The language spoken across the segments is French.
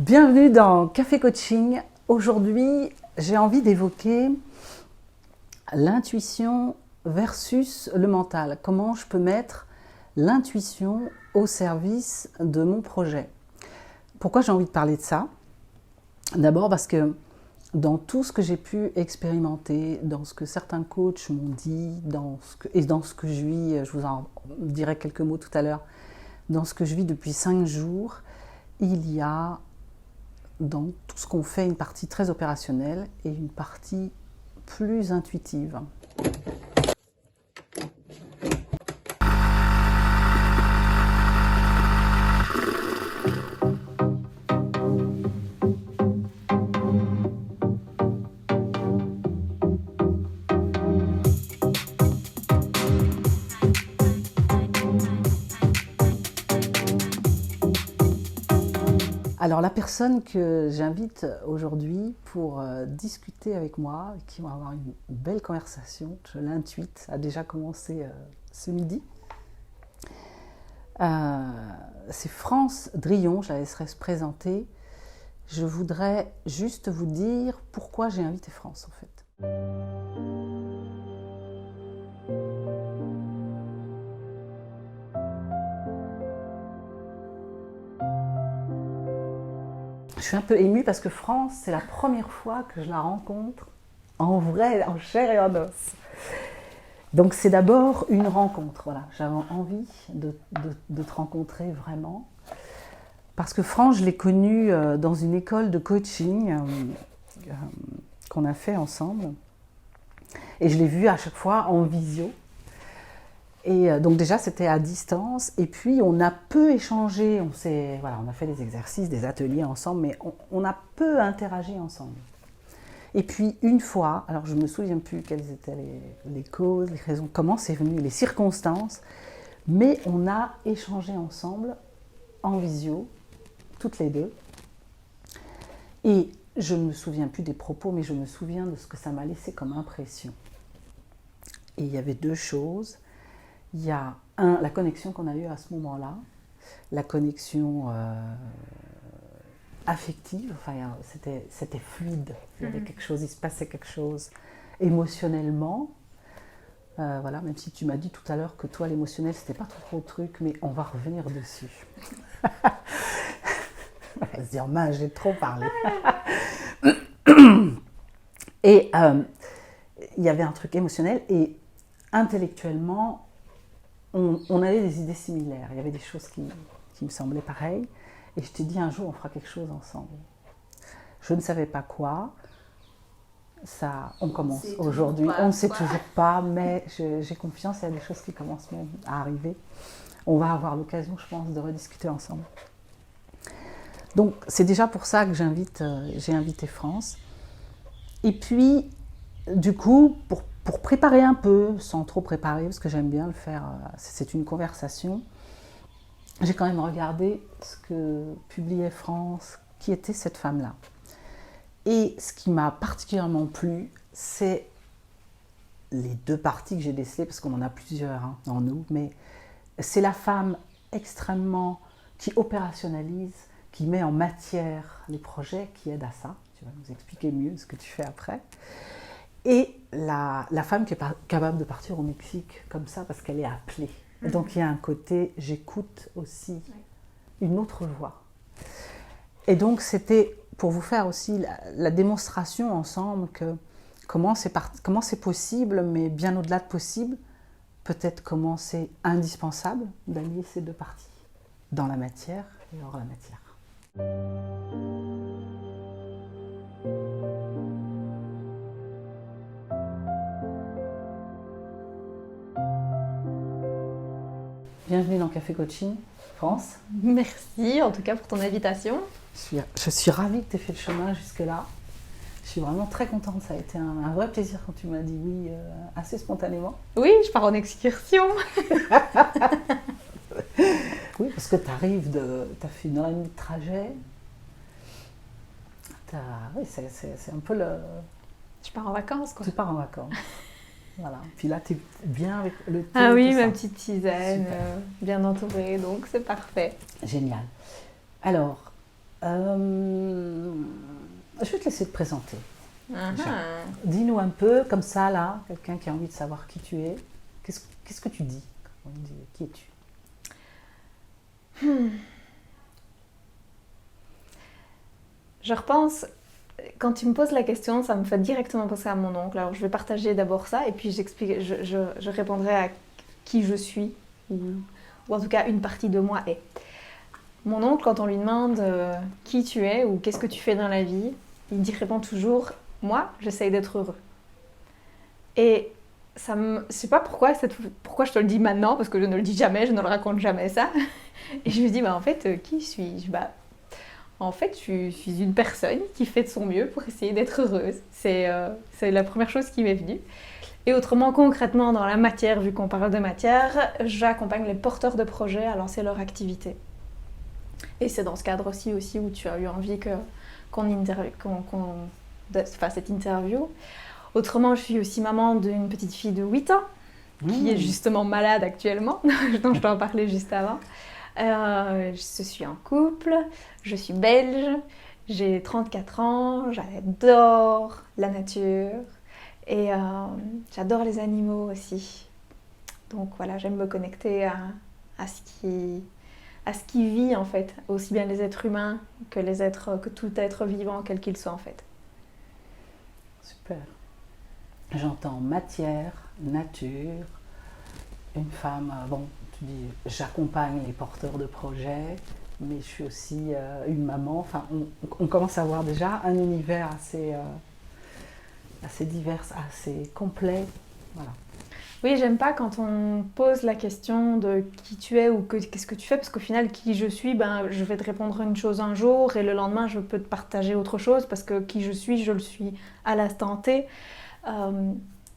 Bienvenue dans Café Coaching. Aujourd'hui, j'ai envie d'évoquer l'intuition versus le mental. Comment je peux mettre l'intuition au service de mon projet. Pourquoi j'ai envie de parler de ça? D'abord parce que dans tout ce que j'ai pu expérimenter, dans ce que certains coachs m'ont dit, dans ce que je vis, je vous en dirai quelques mots tout à l'heure, dans ce que je vis depuis 5 jours, il y a dans tout ce qu'on fait une partie très opérationnelle et une partie plus intuitive. Alors la personne que j'invite aujourd'hui pour discuter avec moi, qui va avoir une belle conversation, je l'intuite, ça a déjà commencé ce midi, c'est France Drillon, je la laisserai se présenter. Je voudrais juste vous dire pourquoi j'ai invité France en fait. Je suis un peu émue parce que France, c'est la première fois que je la rencontre en vrai, en chair et en os. Donc c'est d'abord une rencontre, voilà. J'avais envie de te rencontrer vraiment. Parce que France, je l'ai connue dans une école de coaching qu'on a fait ensemble. Et je l'ai vue à chaque fois en visio. Et donc déjà, c'était à distance. Et puis, on a peu échangé. On a fait des exercices, des ateliers ensemble, mais on a peu interagi ensemble. Et puis, une fois, alors je ne me souviens plus quelles étaient les causes, les raisons, comment c'est venu, les circonstances, mais on a échangé ensemble en visio, toutes les deux. Et je ne me souviens plus des propos, mais je me souviens de ce que ça m'a laissé comme impression. Et il y avait deux choses. Il y a la connexion qu'on a eue à ce moment-là, la connexion affective, enfin, c'était fluide, il y avait quelque chose, il se passait quelque chose émotionnellement. Voilà, même si tu m'as dit tout à l'heure que toi, l'émotionnel, c'était pas trop le truc, mais on va revenir dessus. On va se dire, mince, j'ai trop parlé. Et il y avait un truc émotionnel et intellectuellement, on avait des idées similaires. Il y avait des choses qui me semblaient pareilles. Et je t'ai dit, un jour, on fera quelque chose ensemble. Je ne savais pas quoi. Ça, on commence aujourd'hui. On ne sait toujours pas, mais j'ai confiance. Il y a des choses qui commencent même à arriver. On va avoir l'occasion, je pense, de rediscuter ensemble. Donc, c'est déjà pour ça que j'ai invité France. Et puis, du coup, pour préparer un peu, sans trop préparer, parce que j'aime bien le faire, c'est une conversation, j'ai quand même regardé ce que publiait France, qui était cette femme-là. Et ce qui m'a particulièrement plu, c'est les deux parties que j'ai décelées, parce qu'on en a plusieurs en nous, mais c'est la femme extrêmement qui opérationnalise, qui met en matière les projets, qui aide à ça. Tu vas nous expliquer mieux ce que tu fais après. Et la femme qui est capable de partir au Mexique comme ça parce qu'elle est appelée. Donc il y a un côté, j'écoute aussi une autre voix. Et donc c'était pour vous faire aussi la démonstration ensemble que comment c'est possible, mais bien au-delà de possible, peut-être comment c'est indispensable d'allier ces deux parties, dans la matière et hors la matière. Bienvenue dans Café Coaching, France. Merci en tout cas pour ton invitation. Je suis ravie que tu aies fait le chemin jusque-là. Je suis vraiment très contente, ça a été un vrai plaisir quand tu m'as dit oui, assez spontanément. Oui, je pars en excursion. Oui, parce que tu arrives tu as fait 1h30 de trajet. Oui, c'est un peu le... Je pars en vacances quoi. Tu pars en vacances. Voilà. Puis là, tu es bien avec le thé. Ah oui, ma petite tisane, bien entourée, donc c'est parfait. Génial. Alors, Je vais te laisser te présenter. Ah Déjà. ah. Dis-nous un peu, comme ça, là, quelqu'un qui a envie de savoir qui tu es. Qu'est-ce que tu dis quand on dit qui es-tu? Je repense, quand tu me poses la question, ça me fait directement penser à mon oncle. Alors je vais partager d'abord ça et puis je répondrai à qui je suis, ou en tout cas une partie de moi est. Mon oncle, quand on lui demande qui tu es ou qu'est-ce que tu fais dans la vie, répond toujours, moi, j'essaye d'être heureux. Et je sais pas pourquoi je te le dis maintenant, parce que je ne le dis jamais, je ne le raconte jamais ça. Et je me dis, en fait, qui suis-je? En fait, je suis une personne qui fait de son mieux pour essayer d'être heureuse. C'est la première chose qui m'est venue. Et autrement, concrètement, dans la matière, vu qu'on parle de matière, j'accompagne les porteurs de projets à lancer leur activité. Et c'est dans ce cadre aussi où tu as eu envie qu'on fasse cette interview. Autrement, je suis aussi maman d'une petite fille de 8 ans, qui est justement malade actuellement, dont je t'en parlais juste avant. Je suis en couple, je suis belge, j'ai 34 ans, j'adore la nature et j'adore les animaux aussi. Donc voilà, j'aime me connecter à ce qui vit en fait, aussi bien les êtres humains que tout être vivant, quel qu'il soit en fait. Super. J'entends matière, nature, une femme, bon, tu dis, j'accompagne les porteurs de projets, mais je suis aussi une maman. Enfin, on commence à voir déjà un univers assez divers, assez complet. Voilà. Oui, j'aime pas quand on pose la question de qui tu es ou qu'est-ce que tu fais, parce qu'au final, qui je suis, je vais te répondre une chose un jour et le lendemain, je peux te partager autre chose, parce que qui je suis, je le suis à l'instant T.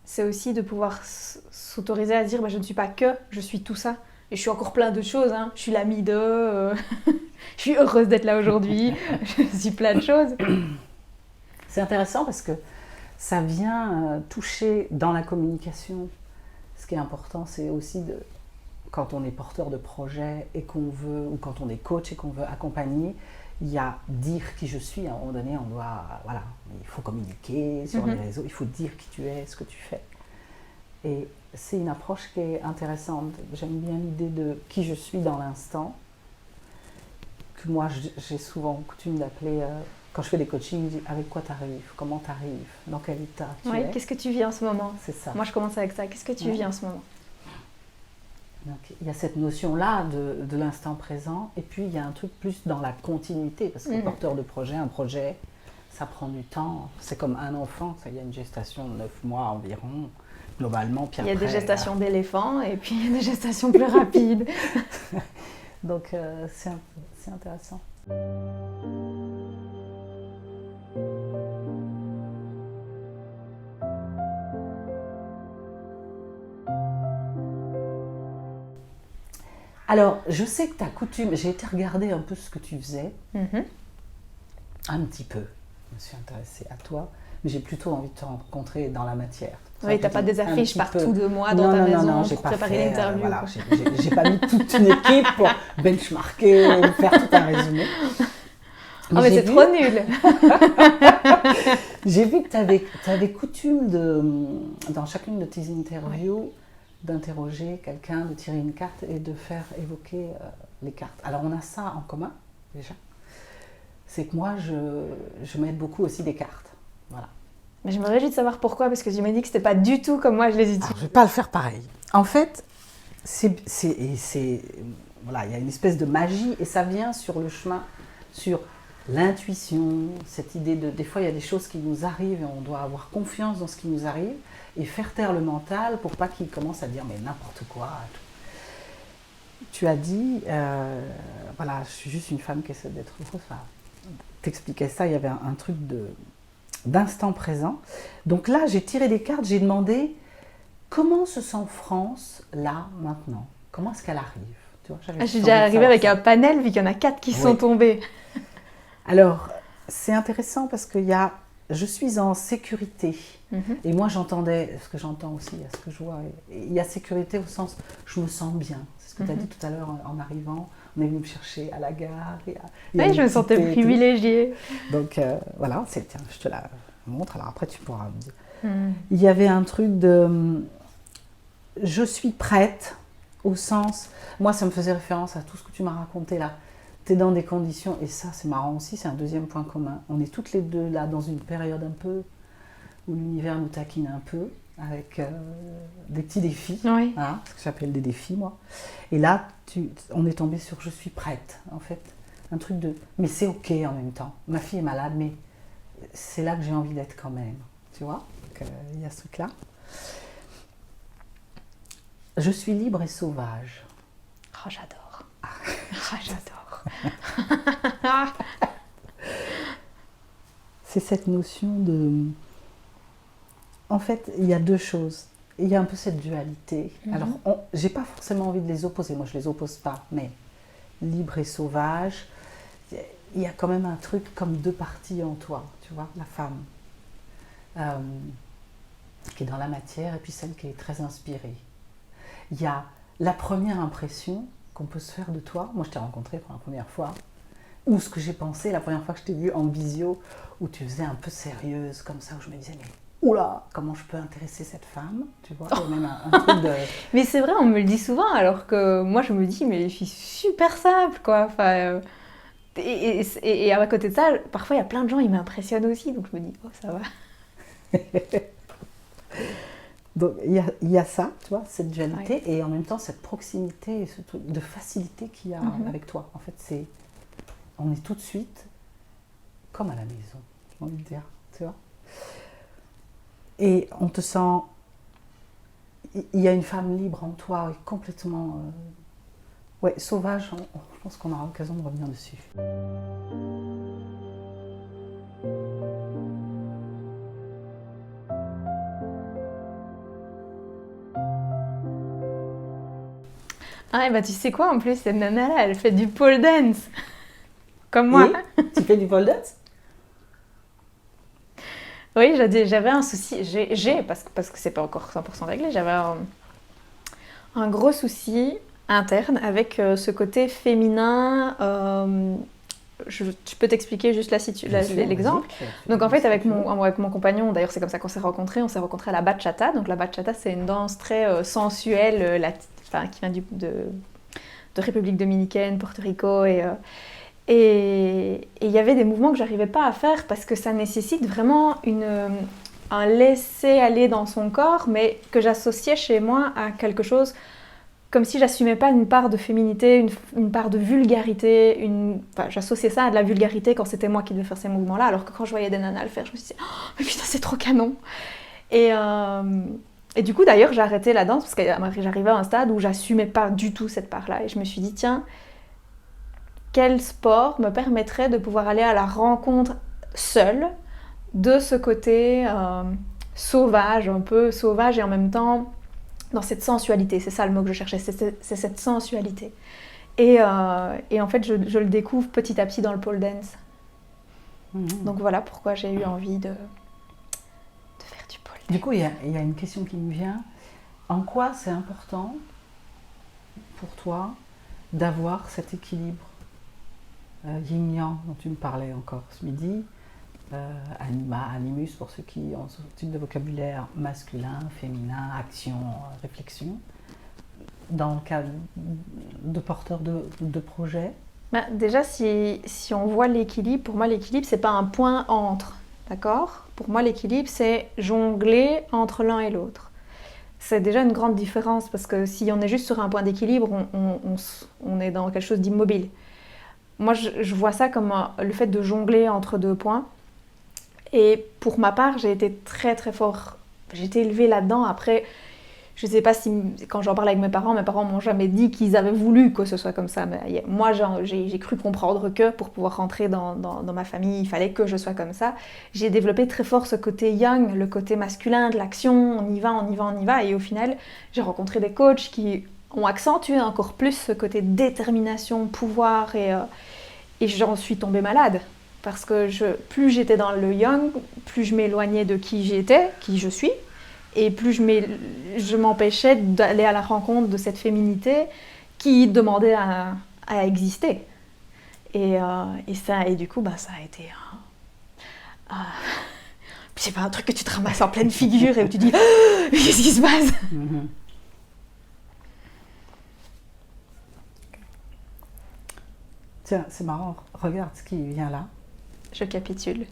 C'est aussi de pouvoir s'autoriser à dire je ne suis pas que, je suis tout ça. Et je suis encore plein de choses, hein. Je suis l'amie de, je suis heureuse d'être là aujourd'hui, je suis plein de choses. C'est intéressant parce que ça vient toucher dans la communication. Ce qui est important, c'est aussi quand on est porteur de projet et qu'on veut, ou quand on est coach et qu'on veut accompagner, il y a dire qui je suis. À un moment donné, il faut communiquer sur les réseaux, il faut dire qui tu es, ce que tu fais. Et c'est une approche qui est intéressante. J'aime bien l'idée de qui je suis dans l'instant, que moi j'ai souvent coutume d'appeler, quand je fais des coachings, je dis avec quoi tu arrives, comment tu arrives, dans quel état tu es. Qu'est-ce que tu vis en ce moment? C'est ça. Moi je commence avec ça, qu'est-ce que tu vis en ce moment? Donc, il y a cette notion-là de l'instant présent, et puis il y a un truc plus dans la continuité, parce que porteur de projet, un projet, ça prend du temps. C'est comme un enfant, il y a une gestation de 9 mois environ, globalement. Puis il y a des gestations d'éléphants, et puis il y a des gestations plus rapides. Donc c'est intéressant. Alors, je sais que tu as coutume, j'ai été regarder un peu ce que tu faisais, un petit peu, je me suis intéressée à toi, mais j'ai plutôt envie de te rencontrer dans la matière. Oui, tu n'as pas des affiches partout de moi dans ta maison pour préparer l'interview. Voilà, j'ai pas mis toute une équipe pour benchmarker, faire tout un résumé. Mais c'est trop nul. J'ai vu que tu avais coutume dans chacune de tes interviews, d'interroger quelqu'un, de tirer une carte et de faire évoquer les cartes. Alors on a ça en commun déjà, c'est que moi je m'aide beaucoup aussi des cartes, voilà. Mais je me réjouis de savoir pourquoi, parce que tu m'as dit que c'était pas du tout comme moi je les utilise. Alors, je vais pas le faire pareil. En fait, voilà, il y a une espèce de magie et ça vient sur le chemin, sur l'intuition, cette idée des fois il y a des choses qui nous arrivent et on doit avoir confiance dans ce qui nous arrive et faire taire le mental pour pas qu'il commence à dire mais n'importe quoi. Tu as dit, voilà, je suis juste une femme qui essaie d'être heureuse. Enfin, t'expliquais ça, il y avait un truc d'instant présent. Donc là, j'ai tiré des cartes, j'ai demandé comment se sent France là, maintenant. Comment est-ce qu'elle arrive? Tu vois, je suis déjà arrivée avec un panel, vu qu'il y en a 4 qui sont tombés. Alors, c'est intéressant parce que je suis en sécurité. Et moi, j'entendais, ce que j'entends aussi, ce que je vois, il y a sécurité au sens, je me sens bien. C'est ce que tu as dit tout à l'heure en arrivant. On est venu me chercher à la gare. Oui, je me sentais privilégiée. Donc voilà, tiens, je te la montre. Alors après, tu pourras me dire. Il y avait un truc de je suis prête, au sens. Moi, ça me faisait référence à tout ce que tu m'as raconté là. Tu es dans des conditions, et ça, c'est marrant aussi, c'est un deuxième point commun. On est toutes les deux là dans une période un peu où l'univers nous taquine un peu, avec des petits défis, oui. Hein, ce que j'appelle des défis, moi. Et là, on est tombé sur je suis prête, en fait. Un truc de mais c'est ok en même temps. Ma fille est malade, mais c'est là que j'ai envie d'être quand même. Tu vois, il y a ce truc-là. Je suis libre et sauvage. Oh, j'adore. J'adore. C'est cette notion de... En fait, il y a deux choses. Il y a un peu cette dualité. Alors, j'ai pas forcément envie de les opposer. Moi, je les oppose pas. Mais libre et sauvage, il y a quand même un truc comme deux parties en toi. Tu vois, la femme qui est dans la matière et puis celle qui est très inspirée. Il y a la première impression qu'on peut se faire de toi. Moi, je t'ai rencontrée pour la première fois. Ou ce que j'ai pensé la première fois que je t'ai vue en visio, où tu faisais un peu sérieuse, comme ça, où je me disais, mais oula, comment je peux intéresser cette femme, tu vois, il y a même un truc de... Mais c'est vrai, on me le dit souvent, alors que moi, je me dis, mais les filles super simples, quoi. Enfin, et à côté de ça, parfois, il y a plein de gens, ils m'impressionnent aussi, donc je me dis, oh, ça va. Donc, il y a ça, tu vois, cette dualité, ouais. Et en même temps, cette proximité, ce truc de facilité qu'il y a avec toi. En fait, on est tout de suite comme à la maison, j'ai envie de dire, tu vois. Et on te sent... Il y a une femme libre en toi, complètement... ouais, sauvage, je pense qu'on aura l'occasion de revenir dessus. Ah, et bah tu sais quoi, en plus, cette nana-là, elle fait du pole dance. Comme moi. Et tu fais du pole dance? Oui, j'avais un souci, parce que c'est pas encore 100% réglé, j'avais un gros souci interne avec ce côté féminin. Je peux t'expliquer juste l'exemple. Donc en fait, avec mon compagnon, d'ailleurs c'est comme ça qu'on s'est rencontrés, à la bachata. Donc la bachata, c'est une danse très sensuelle, qui vient de République dominicaine, Porto Rico, et il y avait des mouvements que j'arrivais pas à faire parce que ça nécessite vraiment un laisser-aller dans son corps, mais que j'associais chez moi à quelque chose comme si j'assumais pas une part de féminité, une part de vulgarité. J'associais ça à de la vulgarité quand c'était moi qui devais faire ces mouvements-là, alors que quand je voyais des nanas le faire, je me disais oh, mais putain, c'est trop canon. Et du coup, d'ailleurs, j'ai arrêté la danse parce que j'arrivais à un stade où j'assumais pas du tout cette part-là. Et je me suis dit, tiens, quel sport me permettrait de pouvoir aller à la rencontre seule de ce côté sauvage, un peu sauvage, et en même temps dans cette sensualité. C'est ça le mot que je cherchais, c'est cette sensualité. Et en fait, je le découvre petit à petit dans le pole dance. Donc voilà pourquoi j'ai eu envie de faire du pole dance. Du coup, il y a une question qui me vient. En quoi c'est important pour toi d'avoir cet équilibre yin-yang dont tu me parlais encore ce midi, anima, animus pour ceux qui ont ce type de vocabulaire masculin, féminin, action, réflexion, dans le cas de porteurs de projets? Déjà, si on voit l'équilibre, pour moi l'équilibre c'est pas un point entre, d'accord? Pour moi l'équilibre c'est jongler entre l'un et l'autre. C'est déjà une grande différence parce que si on est juste sur un point d'équilibre, on est dans quelque chose d'immobile. Moi, je vois ça comme le fait de jongler entre deux points. Et pour ma part, j'ai été très très fort. J'ai été élevée là-dedans. Après, je ne sais pas si, quand j'en parle avec mes parents m'ont jamais dit qu'ils avaient voulu que ce soit comme ça. Mais moi, j'ai cru comprendre que pour pouvoir rentrer dans ma famille, il fallait que je sois comme ça. J'ai développé très fort ce côté yang, le côté masculin de l'action. On y va, on y va, on y va. Et au final, j'ai rencontré des coachs qui ont accentué encore plus ce côté détermination, pouvoir, et j'en suis tombée malade. Parce que plus j'étais dans le yang, plus je m'éloignais de qui j'étais, qui je suis, et plus je m'empêchais d'aller à la rencontre de cette féminité qui demandait à exister. Et du coup, ça a été... c'est pas un truc que tu te ramasses en pleine figure et où tu dis qu'est-ce qui se passe? Tiens, c'est marrant, regarde ce qui vient là. Je capitule.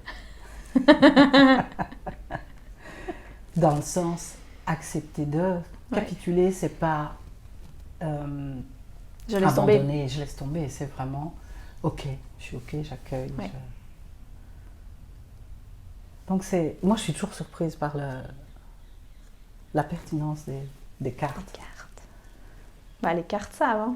Dans le sens, accepter de capituler, c'est pas je laisse tomber. abandonner, je laisse tomber, c'est vraiment ok, je suis ok, j'accueille. Ouais. Donc moi je suis toujours surprise par la pertinence des cartes. Les cartes. Les cartes savent. Hein.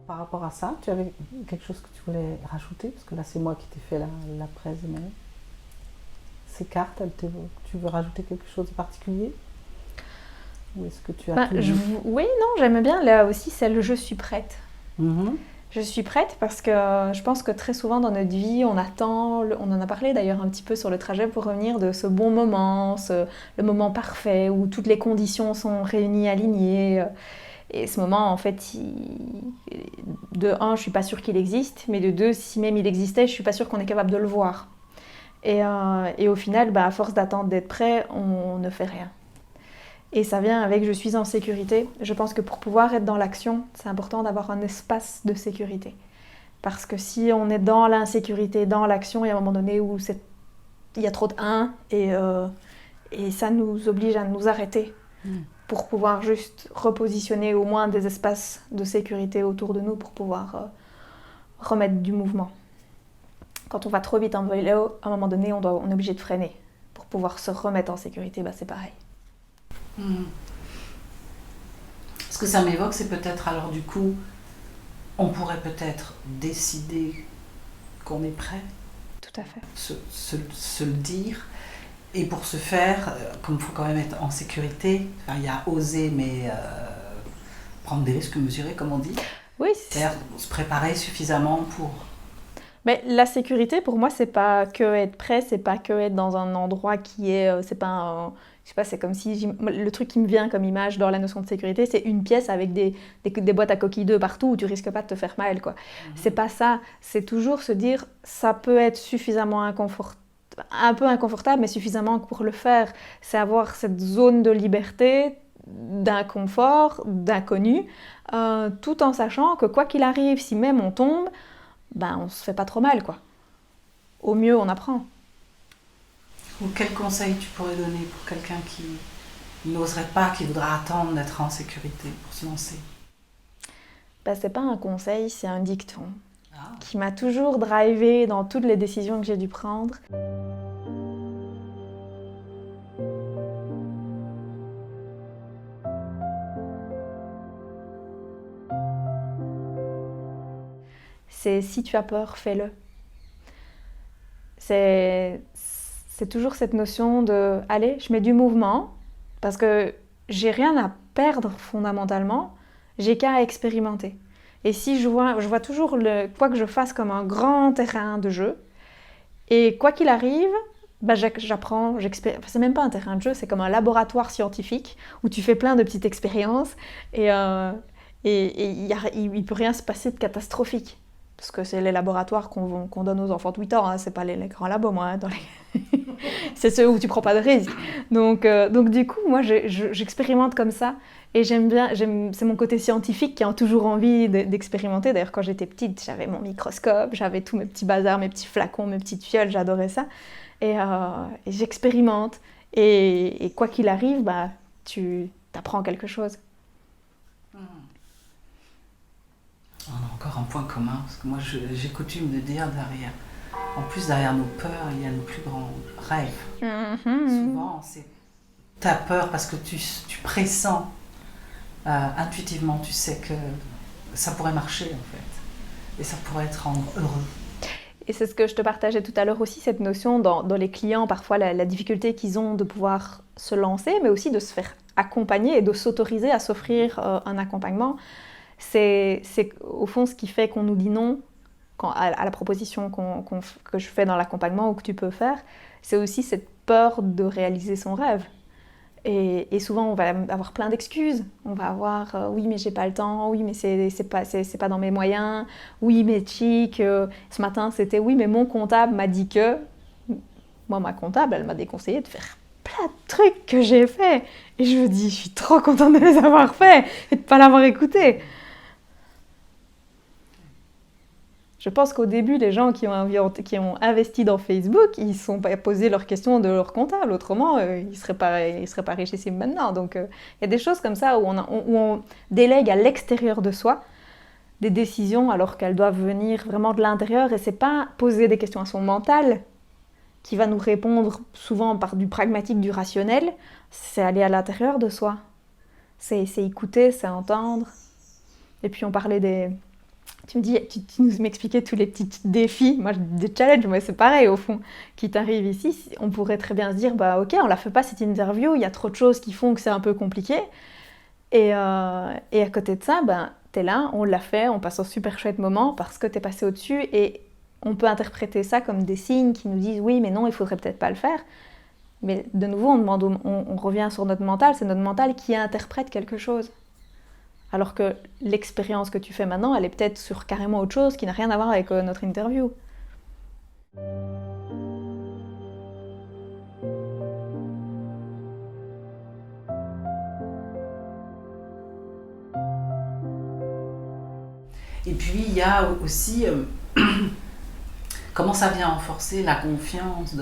Par rapport à ça, tu avais quelque chose que tu voulais rajouter? Parce que là c'est moi qui t'ai fait la presse, mais ces cartes, tu veux rajouter quelque chose de particulier? Ou est-ce que tu as tout dit? Oui, non, j'aime bien là aussi celle « je suis prête ». Mm-hmm. Je suis prête parce que je pense que très souvent dans notre vie, on attend, on en a parlé d'ailleurs un petit peu sur le trajet pour revenir de ce bon moment, le moment parfait où toutes les conditions sont réunies, alignées. Et ce moment, en fait, de un, je suis pas sûre qu'il existe, mais de deux, si même il existait, je suis pas sûre qu'on est capable de le voir. Et au final, à force d'attendre d'être prêt, on ne fait rien. Et ça vient avec « je suis en sécurité ». Je pense que pour pouvoir être dans l'action, c'est important d'avoir un espace de sécurité. Parce que si on est dans l'insécurité, dans l'action, il y a un moment donné où il y a trop de « un » et ça nous oblige à nous arrêter pour pouvoir juste repositionner au moins des espaces de sécurité autour de nous pour pouvoir remettre du mouvement. Quand on va trop vite en vélo, à un moment donné, on est obligé de freiner. Pour pouvoir se remettre en sécurité, c'est pareil. Ce que ça m'évoque, c'est peut-être alors du coup, on pourrait peut-être décider qu'on est prêt. Tout à fait. Se le dire. Et pour ce faire, comme il faut quand même être en sécurité, il y a oser, mais prendre des risques mesurés, comme on dit. Oui. C'est-à-dire se préparer suffisamment pour... Mais la sécurité, pour moi, c'est pas que être prêt, c'est pas que être dans un endroit qui est... c'est pas je sais pas, c'est comme si... Le truc qui me vient comme image dans la notion de sécurité, c'est une pièce avec des boîtes à coquilles d'œufs partout où tu risques pas de te faire mal, quoi. C'est pas ça. C'est toujours se dire, ça peut être suffisamment un peu inconfortable, mais suffisamment pour le faire. C'est avoir cette zone de liberté, d'inconfort, d'inconnu, tout en sachant que quoi qu'il arrive, si même on tombe, on se fait pas trop mal, quoi. Au mieux, on apprend. Ou quel conseil tu pourrais donner pour quelqu'un qui n'oserait pas, qui voudra attendre d'être en sécurité pour se lancer? C'est pas un conseil, c'est un dicton qui m'a toujours drivé dans toutes les décisions que j'ai dû prendre. C'est « si tu as peur, fais-le ». C'est toujours cette notion de « allez, je mets du mouvement » parce que j'ai rien à perdre fondamentalement, j'ai qu'à expérimenter. Et si je vois toujours quoi que je fasse comme un grand terrain de jeu, et quoi qu'il arrive, j'apprends, j'expérimente. C'est même pas un terrain de jeu, c'est comme un laboratoire scientifique où tu fais plein de petites expériences et il peut rien se passer de catastrophique. Parce que c'est les laboratoires qu'on donne aux enfants de 8 ans, hein. C'est pas les grands labos, moi. C'est ceux où tu prends pas de risques. Donc du coup, moi, j'expérimente comme ça. Et j'aime bien, c'est mon côté scientifique qui a toujours envie d'expérimenter. D'ailleurs, quand j'étais petite, j'avais mon microscope, j'avais tous mes petits bazars, mes petits flacons, mes petites fioles, j'adorais ça. Et j'expérimente. Et quoi qu'il arrive, tu apprends quelque chose. On a encore un point commun, parce que moi j'ai coutume de dire derrière nos peurs, il y a nos plus grands rêves. Souvent, c'est ta peur parce que tu pressens intuitivement, tu sais que ça pourrait marcher en fait, et ça pourrait te rendre heureux. Et c'est ce que je te partageais tout à l'heure aussi, cette notion dans les clients, parfois la difficulté qu'ils ont de pouvoir se lancer, mais aussi de se faire accompagner et de s'autoriser à s'offrir un accompagnement. C'est au fond ce qui fait qu'on nous dit non à la proposition que je fais dans l'accompagnement ou que tu peux faire, c'est aussi cette peur de réaliser son rêve. Et souvent, on va avoir plein d'excuses. On va avoir oui, mais j'ai pas le temps. Oui, mais c'est pas dans mes moyens. Oui, mais chic. Ce matin, c'était oui, mais mon comptable m'a dit que. Moi, ma comptable, elle m'a déconseillé de faire plein de trucs que j'ai fait. Et je me dis, je suis trop contente de les avoir faits et de pas l'avoir écouté. Je pense qu'au début, les gens qui ont investi dans Facebook, ils ne se sont pas posé leurs questions de leur comptable. Autrement, ils ne seraient pas richissimes maintenant. Donc, il y a des choses comme ça où on délègue à l'extérieur de soi des décisions alors qu'elles doivent venir vraiment de l'intérieur. Et ce n'est pas poser des questions à son mental qui va nous répondre souvent par du pragmatique, du rationnel. C'est aller à l'intérieur de soi. C'est écouter, c'est entendre. Et puis, on parlait des... Tu me dis, tu m'expliquais tous les petits défis, moi des challenges, mais c'est pareil au fond, qui t'arrivent ici. On pourrait très bien se dire, bah ok, on la fait pas cette interview, il y a trop de choses qui font que c'est un peu compliqué. Et à côté de ça, ben, t'es là, on l'a fait, on passe un super chouette moment parce que t'es passé au-dessus et on peut interpréter ça comme des signes qui nous disent, oui, mais non, il faudrait peut-être pas le faire. Mais de nouveau, on revient sur notre mental, c'est notre mental qui interprète quelque chose. Alors que l'expérience que tu fais maintenant, elle est peut-être sur carrément autre chose qui n'a rien à voir avec notre interview. Et puis il y a aussi comment ça vient renforcer la confiance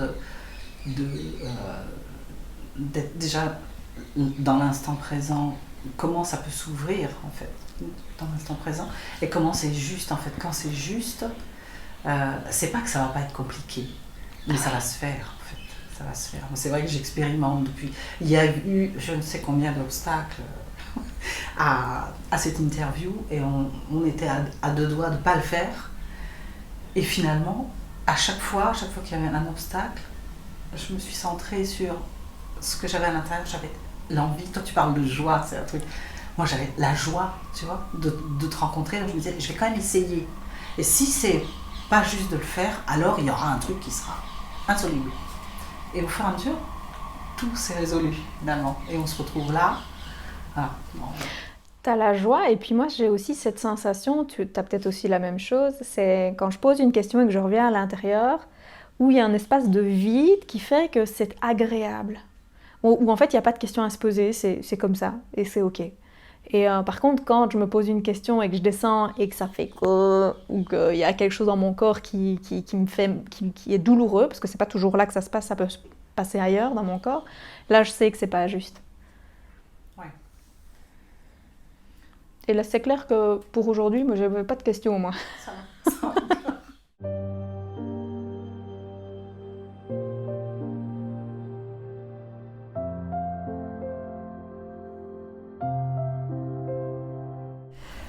d'être déjà dans l'instant présent. Comment ça peut s'ouvrir en fait dans l'instant présent et comment c'est juste en fait. Quand c'est juste, c'est pas que ça va pas être compliqué, mais ça va se faire en fait. Ça va se faire. C'est vrai que j'expérimente depuis. Il y a eu je ne sais combien d'obstacles à cette interview et on était à deux doigts de pas le faire. Et finalement, à chaque fois qu'il y avait un obstacle, je me suis centrée sur ce que j'avais à l'intérieur. J'avais l'envie, toi tu parles de joie, c'est un truc. Moi j'avais la joie, tu vois, de te rencontrer. Je me disais, je vais quand même essayer. Et si c'est pas juste de le faire, alors il y aura un truc qui sera insoluble. Et au fur et à mesure, tout s'est résolu finalement. Et on se retrouve là. Voilà. Bon. T'as la joie, et puis moi j'ai aussi cette sensation, t'as peut-être aussi la même chose, c'est quand je pose une question et que je reviens à l'intérieur, où il y a un espace de vide qui fait que c'est agréable. Où en fait il n'y a pas de question à se poser, c'est comme ça, et c'est ok. Et par contre, quand je me pose une question et que je descends et que ça fait ou qu'il y a quelque chose dans mon corps qui est douloureux, parce que c'est pas toujours là que ça se passe, ça peut se passer ailleurs dans mon corps, là je sais que c'est pas juste. Ouais. Et là c'est clair que pour aujourd'hui, moi j'avais pas de questions au moins. Ça va.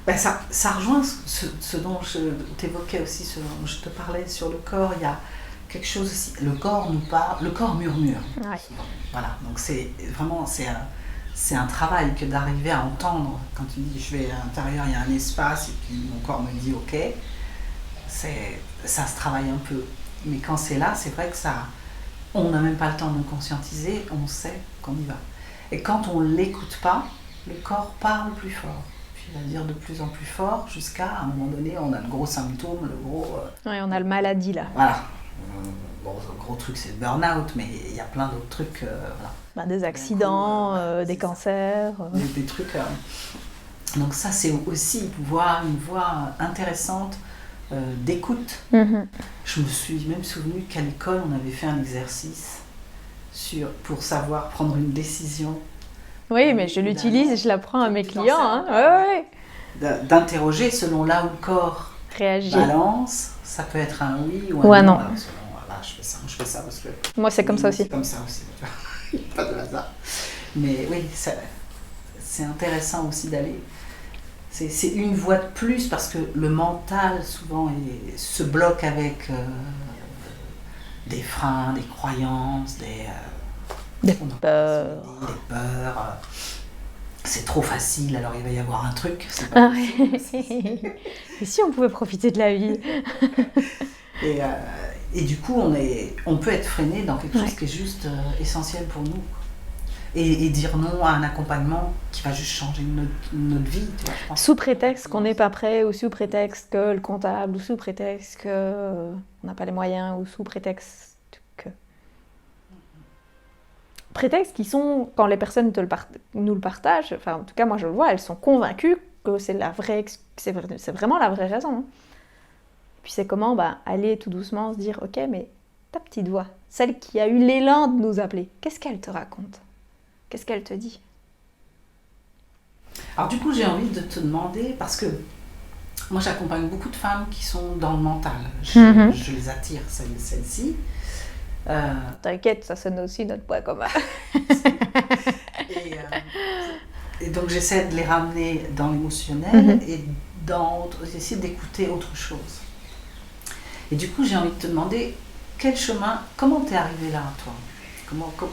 Ben ça rejoint ce dont je t'évoquais aussi, ce dont je te parlais sur le corps. Il y a quelque chose aussi, le corps nous parle, le corps murmure. Ouais. Voilà, donc c'est vraiment, c'est un travail que d'arriver à entendre. Quand tu dis je vais à l'intérieur, il y a un espace et puis mon corps me dit ok, ça se travaille un peu. Mais quand c'est là, c'est vrai que on n'a même pas le temps de nous conscientiser, on sait qu'on y va. Et quand on ne l'écoute pas, le corps parle plus fort. Il va dire de plus en plus fort jusqu'à un moment donné, on a le gros symptôme, le gros... Ouais, on a le maladie là. Voilà. Bon, le gros truc, c'est le burn-out, mais il y a plein d'autres trucs. Voilà. Ben, des accidents, des cancers. Des trucs. Donc ça, c'est aussi une voie intéressante d'écoute. Mm-hmm. Je me suis même souvenu qu'à l'école, on avait fait un exercice pour savoir prendre une décision. Oui, mais je l'utilise et je l'apprends à mes clients. Hein. Ouais. D'interroger selon là où le corps réagit. Balance, ça peut être un oui ou un non. Alors, là, je fais ça parce que... Moi, c'est comme ça aussi. C'est comme ça aussi. Il n'y a pas de hasard. Mais oui, c'est intéressant aussi d'aller... C'est une voie de plus parce que le mental, souvent, se bloque avec des freins, des croyances, des peurs. c'est trop facile, alors il va y avoir un truc, c'est pas possible. Et si on pouvait profiter de la vie? Et du coup, on peut être freiné dans quelque chose qui est juste essentiel pour nous. Et dire non à un accompagnement qui va juste changer notre vie. Tu vois, je pense. Sous prétexte qu'on n'est pas prêt, ou sous prétexte que le comptable, ou sous prétexte qu'on n'a pas les moyens, ou sous prétexte que... Prétextes qui sont, quand les personnes nous le partagent, enfin en tout cas moi je le vois, elles sont convaincues que c'est vraiment la vraie raison. Hein. Puis c'est comment aller tout doucement se dire, ok, mais ta petite voix, celle qui a eu l'élan de nous appeler, qu'est-ce qu'elle te raconte? Qu'est-ce qu'elle te dit? Alors du coup, j'ai envie de te demander, parce que moi j'accompagne beaucoup de femmes qui sont dans le mental. Je les attire, celles-ci. T'inquiète, ça sonne aussi notre point commun. Et donc j'essaie de les ramener dans l'émotionnel et j'essaie d'écouter autre chose. Et du coup, j'ai envie de te demander, comment t'es arrivé là, toi?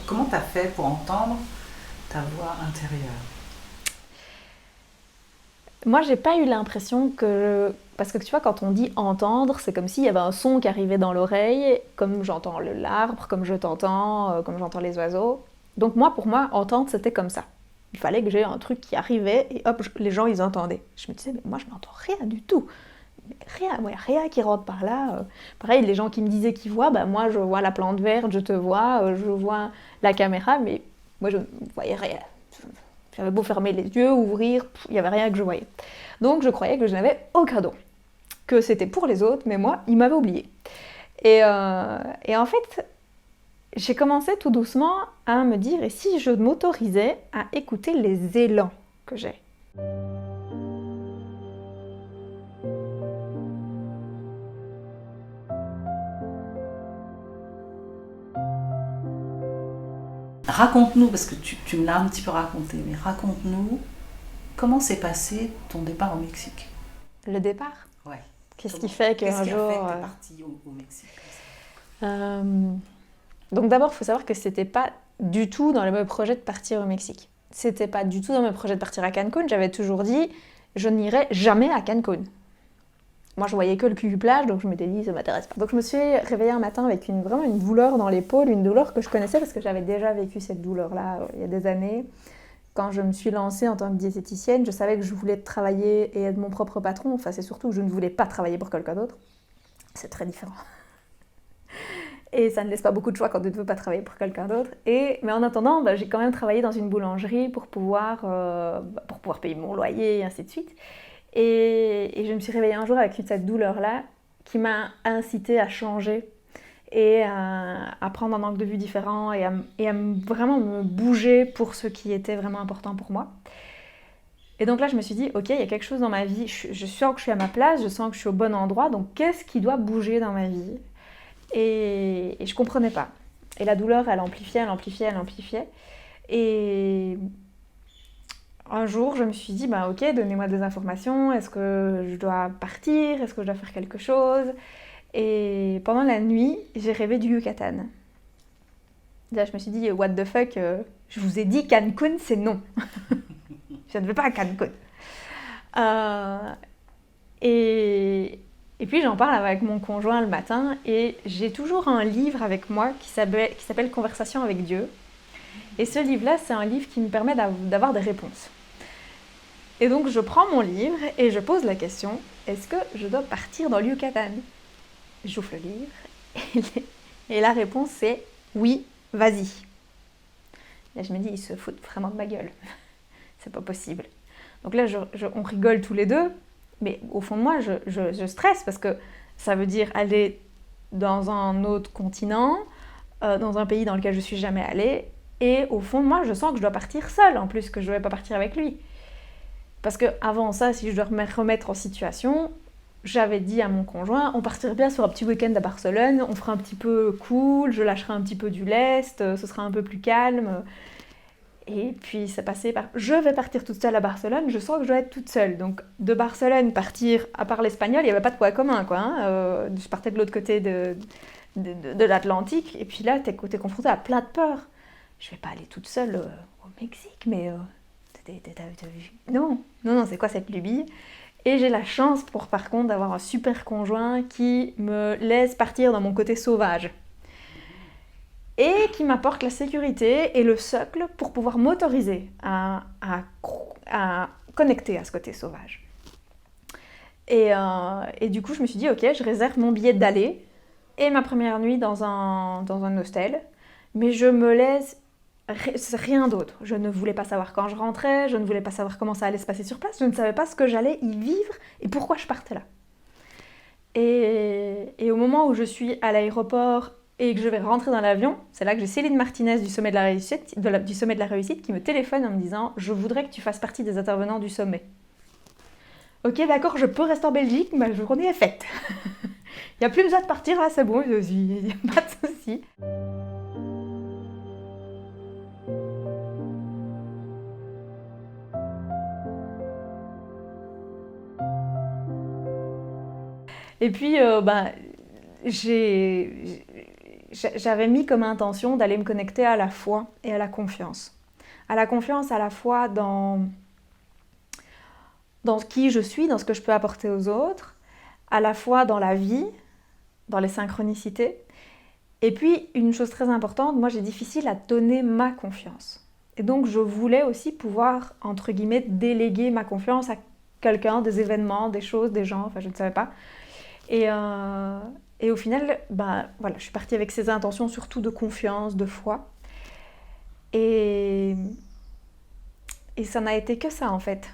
Comment t'as fait pour entendre ta voix intérieure? Moi, j'ai pas eu l'impression que... Parce que tu vois, quand on dit entendre, c'est comme s'il y avait un son qui arrivait dans l'oreille, comme j'entends l'arbre, comme je t'entends, comme j'entends les oiseaux. Donc pour moi, entendre, c'était comme ça. Il fallait que j'ai un truc qui arrivait et hop, les gens, ils entendaient. Je me disais, mais moi, je n'entends rien du tout. Rien qui rentre par là. Pareil, les gens qui me disaient qu'ils voient, moi, je vois la plante verte, je te vois, je vois la caméra, mais moi, je ne voyais rien. J'avais beau fermer les yeux, ouvrir, il n'y avait rien que je voyais. Donc je croyais que je n'avais aucun don. Que c'était pour les autres, mais moi, ils m'avaient oublié. Et en fait, j'ai commencé tout doucement à me dire, et si je m'autorisais à écouter les élans que j'ai? Raconte-nous, parce que tu me l'as un petit peu raconté, mais raconte-nous comment s'est passé ton départ au Mexique. Le départ? Ouais. Qu'est-ce qui fait qu'un jour... Qu'est-ce qui a fait que t'es partie au Mexique? Donc d'abord, il faut savoir que c'était pas du tout dans mes projets de partir au Mexique. C'était pas du tout dans mes projets de partir à Cancun. J'avais toujours dit, je n'irai jamais à Cancun. Moi, je voyais que le cul-plage, donc je m'étais dit, ça m'intéresse pas. Donc je me suis réveillée un matin avec vraiment une douleur dans l'épaule, une douleur que je connaissais parce que j'avais déjà vécu cette douleur-là il y a des années. Quand je me suis lancée en tant que diététicienne, je savais que je voulais travailler et être mon propre patron. Enfin, c'est surtout que je ne voulais pas travailler pour quelqu'un d'autre. C'est très différent. Et ça ne laisse pas beaucoup de choix quand tu ne veux pas travailler pour quelqu'un d'autre. Mais en attendant, j'ai quand même travaillé dans une boulangerie pour pouvoir payer mon loyer et ainsi de suite. Et je me suis réveillée un jour avec cette douleur-là qui m'a incitée à changer et à prendre un angle de vue différent et à vraiment me bouger pour ce qui était vraiment important pour moi. Et donc là, je me suis dit, ok, il y a quelque chose dans ma vie, je sens que je suis à ma place, je sens que je suis au bon endroit, donc qu'est-ce qui doit bouger dans ma vie? Et je comprenais pas. Et la douleur, elle amplifiait. Et un jour, je me suis dit, ok, donnez-moi des informations, est-ce que je dois partir, est-ce que je dois faire quelque chose? Et pendant la nuit, j'ai rêvé du Yucatan. Là, je me suis dit, what the fuck, je vous ai dit Cancun, c'est non. Je ne vais pas à Cancun. Et puis j'en parle avec mon conjoint le matin et j'ai toujours un livre avec moi qui s'appelle Conversation avec Dieu. Et ce livre-là, c'est un livre qui me permet d'avoir des réponses. Et donc je prends mon livre et je pose la question, est-ce que je dois partir dans le Yucatan? J'ouvre le livre et la réponse c'est oui, vas-y. Là je me dis, ils se foutent vraiment de ma gueule. C'est pas possible. Donc là on rigole tous les deux. Mais au fond de moi, je stresse parce que ça veut dire aller dans un autre continent, dans un pays dans lequel je ne suis jamais allée. Et au fond de moi, je sens que je dois partir seule, en plus que je ne vais pas partir avec lui. Parce qu'avant ça, si je dois me remettre en situation, j'avais dit à mon conjoint, on partirait bien sur un petit week-end à Barcelone, on fera un petit peu cool, je lâcherai un petit peu du lest, ce sera un peu plus calme. Et puis c'est passé par je vais partir toute seule à Barcelone, je sens que je dois être toute seule. Donc de Barcelone partir, à part l'espagnol, il n'y avait pas de point commun, quoi. Hein. Je partais de l'autre côté de l'Atlantique, et puis là, t'es confrontée à plein de peurs. Je vais pas aller toute seule au Mexique, mais t'as vu? Non, c'est quoi cette lubie? Et j'ai la chance, par contre, d'avoir un super conjoint qui me laisse partir dans mon côté sauvage. Et qui m'apporte la sécurité et le socle pour pouvoir m'autoriser à connecter à ce côté sauvage. Et du coup, je me suis dit, ok, je réserve mon billet d'aller et ma première nuit dans un hostel, mais je me laisse rien d'autre. Je ne voulais pas savoir quand je rentrais, je ne voulais pas savoir comment ça allait se passer sur place, je ne savais pas ce que j'allais y vivre et pourquoi je partais là. Et au moment où je suis à l'aéroport et que je vais rentrer dans l'avion, c'est là que j'ai Céline Martinez du Sommet de la Réussite qui me téléphone en me disant « Je voudrais que tu fasses partie des intervenants du sommet. » Ok, d'accord, je peux rester en Belgique, ma journée est faite. Il n'y a plus besoin de partir, là, c'est bon, il n'y a pas de souci. Et puis, j'avais mis comme intention d'aller me connecter à la foi et à la confiance. À la confiance à la fois dans qui je suis, dans ce que je peux apporter aux autres, à la fois dans la vie, dans les synchronicités. Et puis, une chose très importante, moi j'ai difficile à donner ma confiance. Et donc, je voulais aussi pouvoir, entre guillemets, déléguer ma confiance à quelqu'un, des événements, des choses, des gens, enfin je ne savais pas. Et au final, voilà, je suis partie avec ces intentions surtout de confiance, de foi. Et ça n'a été que ça en fait.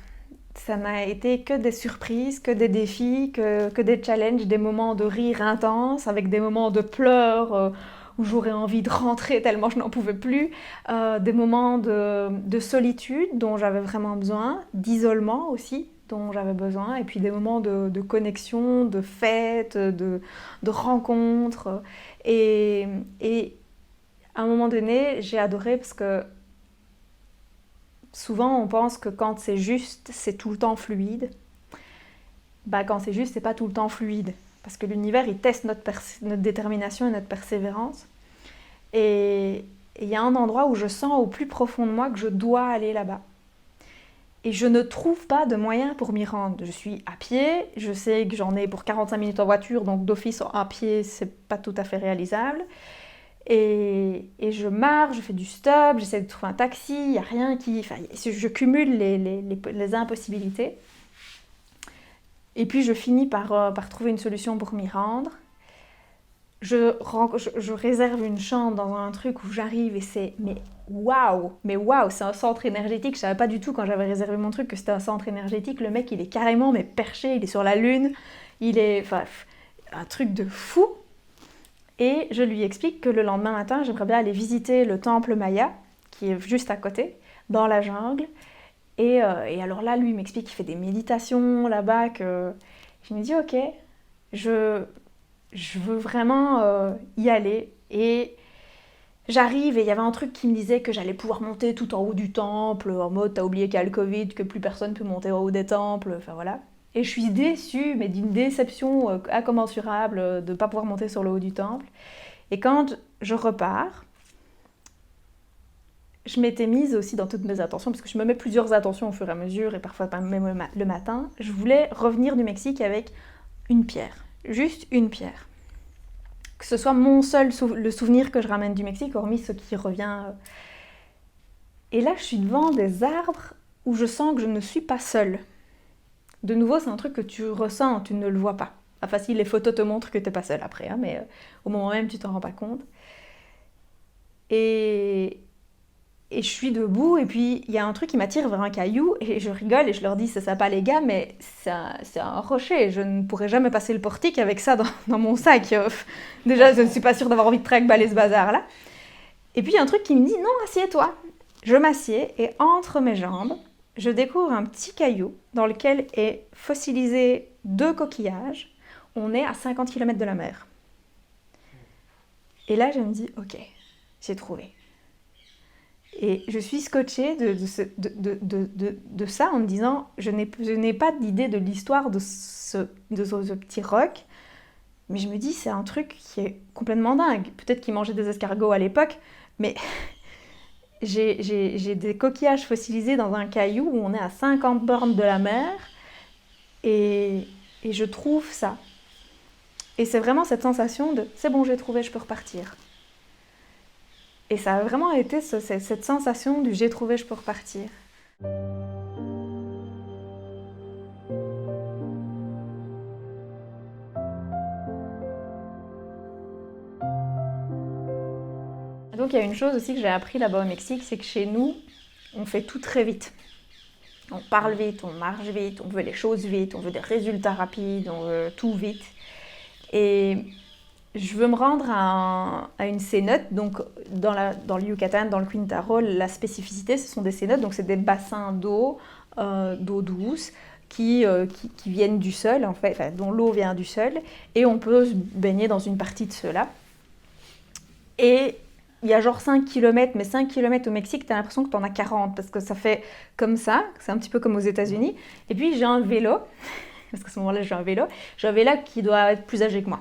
Ça n'a été que des surprises, que des défis, que des challenges, des moments de rire intense, avec des moments de pleurs où j'aurais envie de rentrer tellement je n'en pouvais plus, des moments de solitude dont j'avais vraiment besoin, d'isolement aussi dont j'avais besoin, et puis des moments de connexion, de fêtes, de rencontres. Et à un moment donné, j'ai adoré parce que souvent on pense que quand c'est juste, c'est tout le temps fluide. Quand c'est juste, c'est pas tout le temps fluide. Parce que l'univers, il teste notre détermination et notre persévérance. Et il y a un endroit où je sens au plus profond de moi que je dois aller là-bas. Et je ne trouve pas de moyen pour m'y rendre. Je suis à pied, je sais que j'en ai pour 45 minutes en voiture, donc d'office à pied, c'est pas tout à fait réalisable. Et je marche, je fais du stop, j'essaie de trouver un taxi, il n'y a rien qui... Enfin, je cumule les impossibilités. Et puis je finis par trouver une solution pour m'y rendre. Je réserve une chambre dans un truc où j'arrive et c'est... Mais waouh, c'est un centre énergétique. Je savais pas du tout quand j'avais réservé mon truc que c'était un centre énergétique. Le mec, il est carrément perché, il est sur la lune. Il est... Enfin, un truc de fou. Et je lui explique que le lendemain matin, j'aimerais bien aller visiter le temple Maya, qui est juste à côté, dans la jungle. Et alors là, lui, il m'explique qu'il fait des méditations là-bas, que... Je me dis, ok, je veux vraiment y aller. Et j'arrive et il y avait un truc qui me disait que j'allais pouvoir monter tout en haut du temple, en mode, t'as oublié qu'il y a le Covid, que plus personne peut monter en haut des temples, enfin voilà. Et je suis déçue, mais d'une déception incommensurable de ne pas pouvoir monter sur le haut du temple. Et quand je repars, je m'étais mise aussi dans toutes mes intentions, parce que je me mets plusieurs intentions au fur et à mesure, et parfois même le matin. Je voulais revenir du Mexique avec une pierre, juste une pierre. Que ce soit le souvenir que je ramène du Mexique, hormis ce qui revient. Et là, je suis devant des arbres où je sens que je ne suis pas seule. De nouveau, c'est un truc que tu ressens, tu ne le vois pas. Enfin, si les photos te montrent que tu n'es pas seule après, hein, mais au moment même, tu t'en rends pas compte. Et je suis debout, et puis il y a un truc qui m'attire vers un caillou, et je rigole, et je leur dis, c'est sympa les gars, mais c'est un rocher, je ne pourrais jamais passer le portique avec ça dans mon sac. Déjà, je ne suis pas sûre d'avoir envie de trinquer ce bazar-là. Et puis il y a un truc qui me dit, non, assieds-toi. Je m'assieds, et entre mes jambes, je découvre un petit caillou dans lequel est fossilisé 2 coquillages. On est à 50 km de la mer. Et là, je me dis, ok, j'ai trouvé. Et je suis scotchée de ça en me disant, je n'ai pas d'idée de l'histoire de ce petit roc, mais je me dis, c'est un truc qui est complètement dingue. Peut-être qu'il mangeait des escargots à l'époque, mais j'ai des coquillages fossilisés dans un caillou où on est à 50 bornes de la mer et je trouve ça. Et c'est vraiment cette sensation de « c'est bon, j'ai trouvé, je peux repartir ». Et ça a vraiment été cette sensation du « j'ai trouvé, je peux repartir ». Donc il y a une chose aussi que j'ai appris là-bas au Mexique, c'est que chez nous, on fait tout très vite. On parle vite, on marche vite, on veut les choses vite, on veut des résultats rapides, on veut tout vite. Et je veux me rendre à une cénote, donc dans le Yucatan, dans le Quintaro, la spécificité, ce sont des cénotes, donc c'est des bassins d'eau douce, qui viennent du sol, en fait, enfin, dont l'eau vient du sol, et on peut se baigner dans une partie de cela. Et il y a genre 5 km, mais 5 km au Mexique, tu as l'impression que tu en as 40, parce que ça fait comme ça, c'est un petit peu comme aux États-Unis. Et puis j'ai un vélo, parce qu'à ce moment-là j'ai un vélo qui doit être plus âgé que moi,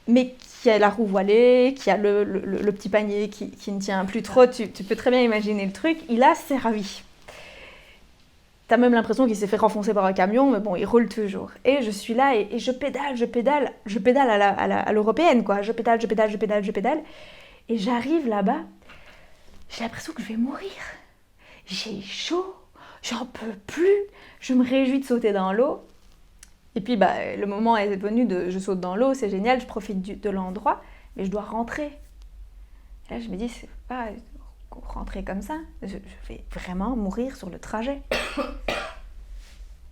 mais qui a la roue voilée, qui a le petit panier qui ne tient plus trop, tu peux très bien imaginer le truc, il a servi. T'as même l'impression qu'il s'est fait renfoncer par un camion, mais bon, il roule toujours. Et je suis là et je pédale à l'européenne, quoi. Je pédale. Et j'arrive là-bas, j'ai l'impression que je vais mourir. J'ai chaud, j'en peux plus, je me réjouis de sauter dans l'eau. Et puis le moment est venu je saute dans l'eau, c'est génial, je profite de l'endroit, mais je dois rentrer. Et là, je me dis, c'est pas rentrer comme ça, je vais vraiment mourir sur le trajet.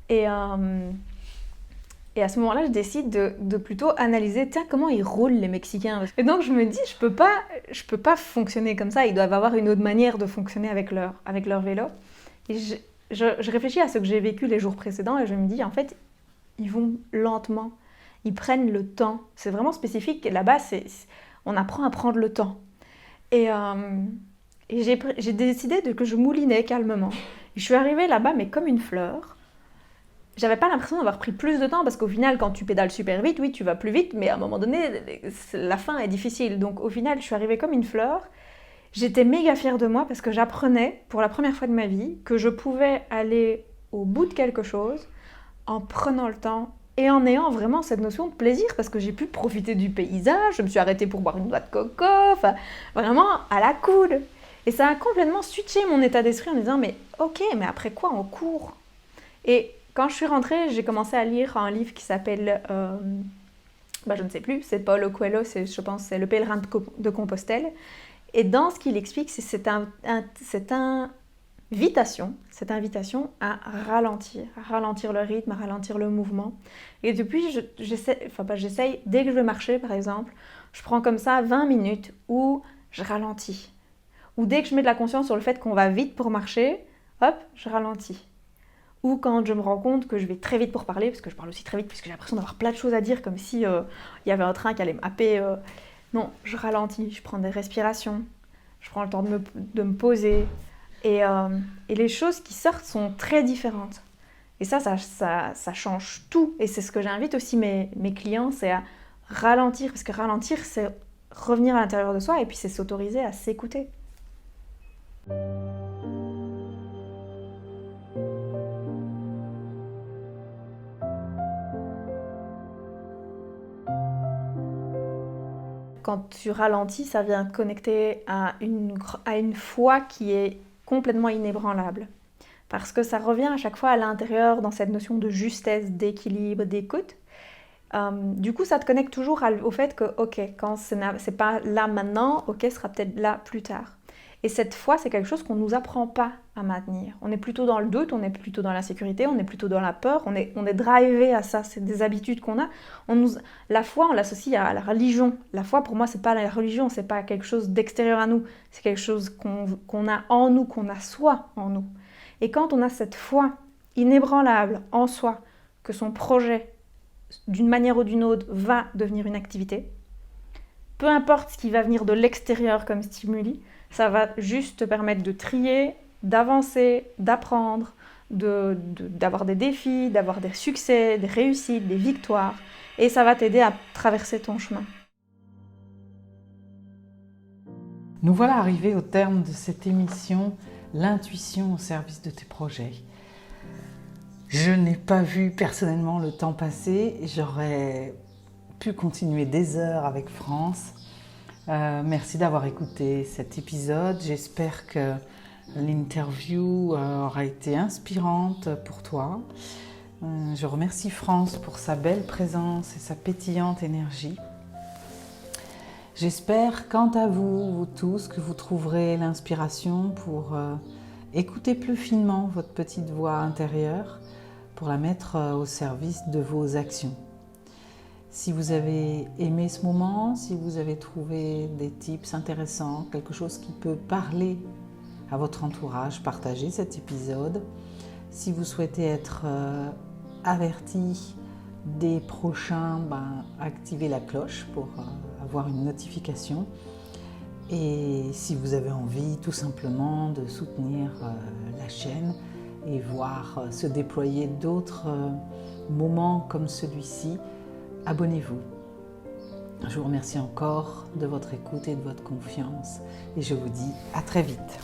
Et à ce moment-là, je décide de plutôt analyser, tiens, comment ils roulent les Mexicains. Et donc je me dis, je peux pas fonctionner comme ça, ils doivent avoir une autre manière de fonctionner avec leur vélo. Et je réfléchis à ce que j'ai vécu les jours précédents et je me dis, en fait, ils vont lentement, ils prennent le temps. C'est vraiment spécifique, là-bas, on apprend à prendre le temps. Et j'ai décidé que je moulinais calmement. Je suis arrivée là-bas, mais comme une fleur. J'avais pas l'impression d'avoir pris plus de temps, parce qu'au final, quand tu pédales super vite, oui, tu vas plus vite, mais à un moment donné, la fin est difficile. Donc au final, je suis arrivée comme une fleur. J'étais méga fière de moi, parce que j'apprenais, pour la première fois de ma vie, que je pouvais aller au bout de quelque chose en prenant le temps et en ayant vraiment cette notion de plaisir, parce que j'ai pu profiter du paysage, je me suis arrêtée pour boire une noix de coco, enfin, vraiment à la cool. Et ça a complètement switché mon état d'esprit en me disant, mais ok, mais après quoi on court? Et quand je suis rentrée, j'ai commencé à lire un livre qui s'appelle, je ne sais plus, c'est Paulo Coelho, je pense c'est Le Pèlerin de Compostelle. Et dans ce qu'il explique, c'est cette invitation à ralentir le rythme, à ralentir le mouvement. Et depuis, j'essaye, dès que je veux marcher par exemple, je prends comme ça 20 minutes où je ralentis. Ou dès que je mets de la conscience sur le fait qu'on va vite pour marcher, hop, je ralentis. Ou quand je me rends compte que je vais très vite pour parler, parce que je parle aussi très vite, puisque j'ai l'impression d'avoir plein de choses à dire, comme si il y avait un train qui allait me happer. Non, je ralentis, je prends des respirations, je prends le temps de me poser. Et les choses qui sortent sont très différentes. Et ça change tout. Et c'est ce que j'invite aussi mes clients, c'est à ralentir. Parce que ralentir, c'est revenir à l'intérieur de soi et puis c'est s'autoriser à s'écouter. Quand tu ralentis, ça vient te connecter à une foi qui est complètement inébranlable. Parce que ça revient à chaque fois à l'intérieur dans cette notion de justesse, d'équilibre, d'écoute. Du coup, ça te connecte toujours au fait que, ok, quand c'est pas là maintenant, ok, ce sera peut-être là plus tard. Et cette foi, c'est quelque chose qu'on ne nous apprend pas à maintenir. On est plutôt dans le doute, on est plutôt dans l'insécurité, on est plutôt dans la peur, on est drivé à ça, c'est des habitudes qu'on a. La foi, on l'associe à la religion. La foi, pour moi, c'est pas la religion, c'est pas quelque chose d'extérieur à nous, c'est quelque chose qu'on a en nous, qu'on a soi en nous. Et quand on a cette foi inébranlable en soi, que son projet, d'une manière ou d'une autre, va devenir une activité, peu importe ce qui va venir de l'extérieur comme stimuli, ça va juste te permettre de trier, d'avancer, d'apprendre, d'avoir des défis, d'avoir des succès, des réussites, des victoires. Et ça va t'aider à traverser ton chemin. Nous voilà arrivés au terme de cette émission, l'intuition au service de tes projets. Je n'ai pas vu personnellement le temps passer, j'aurais pu continuer des heures avec France. Merci d'avoir écouté cet épisode, j'espère que l'interview aura été inspirante pour toi. Je remercie France pour sa belle présence et sa pétillante énergie. J'espère, quant à vous, vous tous, que vous trouverez l'inspiration pour écouter plus finement votre petite voix intérieure, pour la mettre au service de vos actions. Si vous avez aimé ce moment, si vous avez trouvé des tips intéressants, quelque chose qui peut parler à votre entourage, partagez cet épisode. Si vous souhaitez être averti des prochains, activez la cloche pour avoir une notification. Et si vous avez envie tout simplement de soutenir la chaîne et voir se déployer d'autres moments comme celui-ci, abonnez-vous. Je vous remercie encore de votre écoute et de votre confiance et je vous dis à très vite.